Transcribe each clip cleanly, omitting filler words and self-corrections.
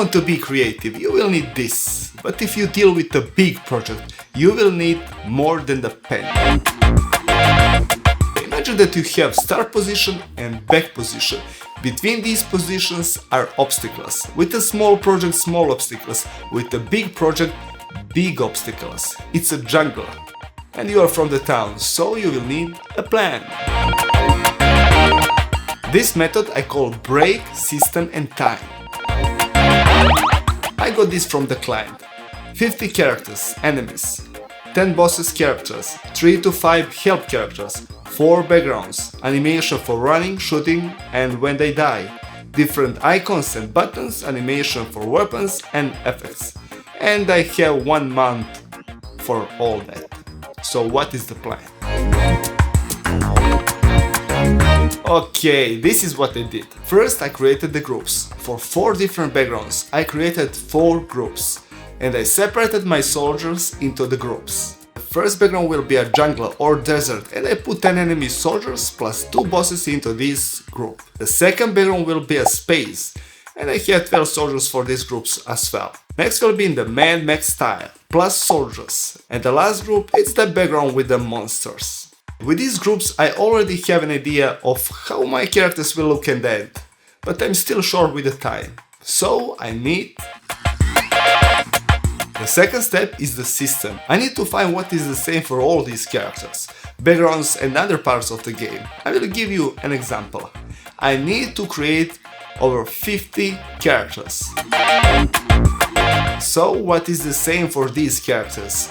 want to be creative, you will need this. But if you deal with a big project, you will need more than the pen. Imagine that you have start position and back position. Between these positions are obstacles. With a small project, small obstacles. With a big project, big obstacles. It's a jungle. And you are from the town, so you will need a plan. This method I call break, system and time. I got this from the client. 50 characters, enemies. 10 bosses characters, 3 to 5 help characters, 4 backgrounds, animation for running, shooting and when they die, different icons and buttons, animation for weapons and effects. And I have 1 month for all that. So what is the plan? Okay, this is what I did. First I created the groups. For 4 different backgrounds I created 4 groups. And I separated my soldiers into the groups. The first background will be a jungle or desert and I put 10 enemy soldiers plus 2 bosses into this group. The second background will be a space and I have 12 soldiers for these groups as well. Next will be in the Mad Max style, plus soldiers. And the last group is the background with the monsters. With these groups I already have an idea of how my characters will look and end, but I'm still short with the time. So I need... The second step is the system. I need to find what is the same for all these characters, backgrounds and other parts of the game. I will give you an example. I need to create over 50 characters. So what is the same for these characters?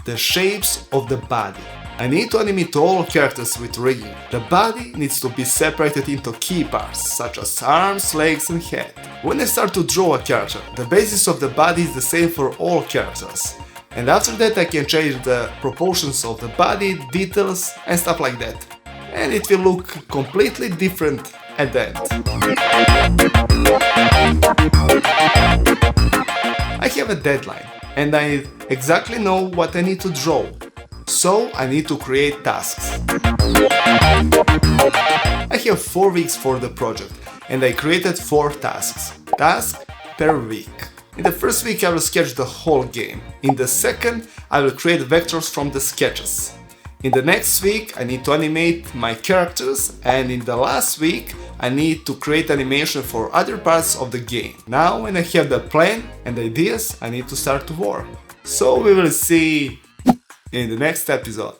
The shapes of the body. I need to animate all characters with rigging. The body needs to be separated into key parts, such as arms, legs and head. When I start to draw a character, the basis of the body is the same for all characters. And after that I can change the proportions of the body, details and stuff like that. And it will look completely different at the end. I have a deadline and I exactly know what I need to draw. So I need to create tasks. I have 4 weeks for the project and I created 4 tasks. Task per week. In the first week I will sketch the whole game. In the second I will create vectors from the sketches. In the next week I need to animate my characters and in the last week I need to create animation for other parts of the game. Now when I have the plan and ideas I need to start to work. So we will see in the next episode.